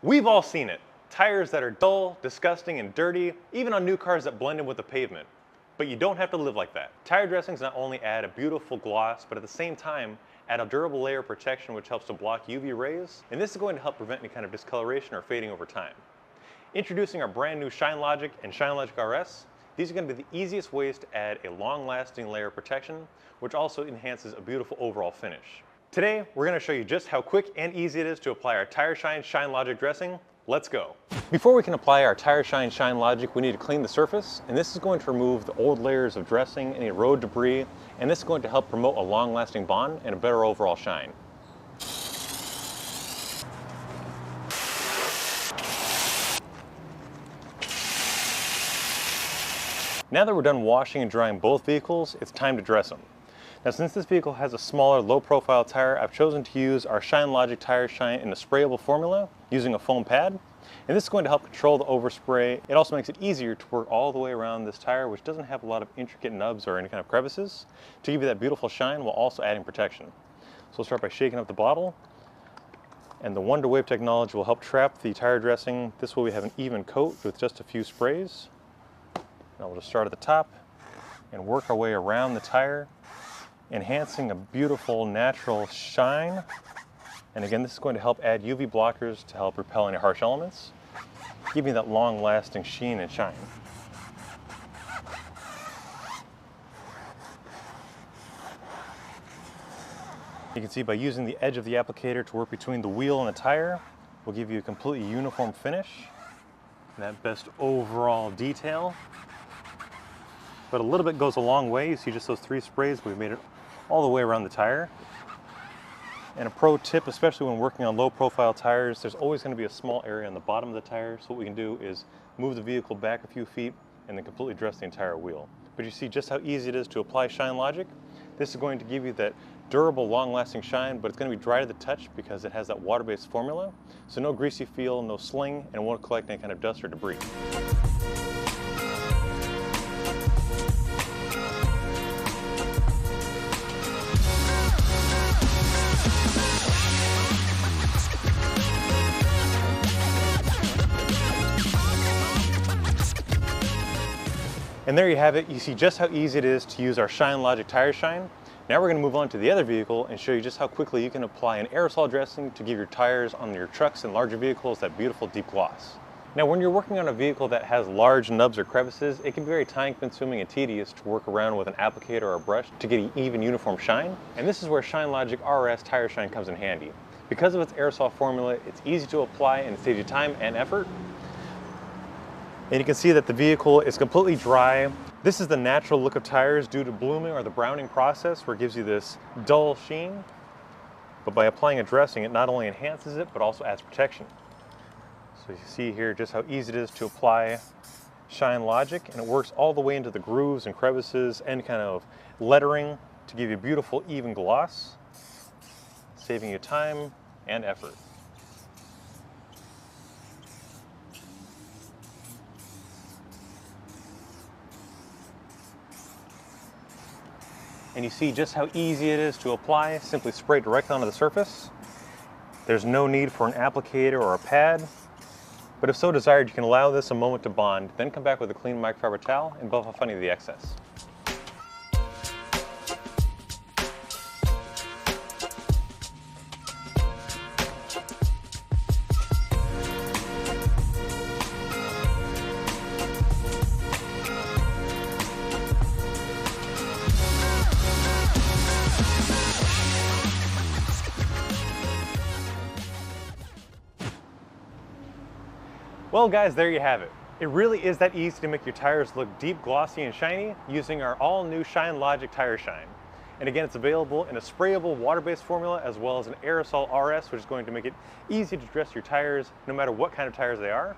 We've all seen it. Tires that are dull, disgusting, and dirty, even on new cars that blend in with the pavement. But you don't have to live like that. Tire dressings not only add a beautiful gloss, but at the same time, add a durable layer of protection which helps to block UV rays, and this is going to help prevent any kind of discoloration or fading over time. Introducing our brand new ShineLogic and ShineLogic RS, these are going to be the easiest ways to add a long-lasting layer of protection, which also enhances a beautiful overall finish. Today, we're going to show you just how quick and easy it is to apply our Tire Shine ShineLogic dressing. Let's go. Before we can apply our Tire Shine ShineLogic, we need to clean the surface, and this is going to remove the old layers of dressing, any road debris, and this is going to help promote a long-lasting bond and a better overall shine. Now that we're done washing and drying both vehicles, it's time to dress them. Now, since this vehicle has a smaller, low-profile tire, I've chosen to use our ShineLogic Tire Shine in a sprayable formula using a foam pad. And this is going to help control the overspray. It also makes it easier to work all the way around this tire, which doesn't have a lot of intricate nubs or any kind of crevices, to give you that beautiful shine while also adding protection. So we'll start by shaking up the bottle. And the Wonder Wave technology will help trap the tire dressing. This way we have an even coat with just a few sprays. Now we'll just start at the top and work our way around the tire, enhancing a beautiful natural shine. And again, this is going to help add UV blockers to help repel any harsh elements, giving that long-lasting sheen and shine. You can see by using the edge of the applicator to work between the wheel and the tire, will give you a completely uniform finish, and that best overall detail. But a little bit goes a long way. You see just those 3 sprays, we've made it all the way around the tire. And a pro tip, especially when working on low profile tires, there's always going to be a small area on the bottom of the tire. So what we can do is move the vehicle back a few feet and then completely dress the entire wheel. But you see just how easy it is to apply ShineLogic. This is going to give you that durable, long-lasting shine, but it's going to be dry to the touch because it has that water-based formula. So no greasy feel, no sling, and it won't collect any kind of dust or debris. And there you have it. You see just how easy it is to use our ShineLogic Tire Shine. Now we're going to move on to the other vehicle and show you just how quickly you can apply an aerosol dressing to give your tires on your trucks and larger vehicles that beautiful deep gloss. Now when you're working on a vehicle that has large nubs or crevices, it can be very time consuming and tedious to work around with an applicator or a brush to get an even uniform shine. And this is where ShineLogic RS Tire Shine comes in handy. Because of its aerosol formula, it's easy to apply and it saves you time and effort. And you can see that the vehicle is completely dry. This is the natural look of tires due to blooming or the browning process, where it gives you this dull sheen. But by applying a dressing, it not only enhances it, but also adds protection. So you see here just how easy it is to apply ShineLogic, and it works all the way into the grooves and crevices and kind of lettering to give you a beautiful even gloss, saving you time and effort. And you see just how easy it is to apply. Simply spray directly onto the surface. There's no need for an applicator or a pad, but if so desired, you can allow this a moment to bond, then come back with a clean microfiber towel and buff off any of the excess. Well guys, there you have it. It really is that easy to make your tires look deep, glossy, and shiny using our all-new ShineLogic Tire Shine. And again, it's available in a sprayable water-based formula as well as an aerosol RS, which is going to make it easy to dress your tires no matter what kind of tires they are.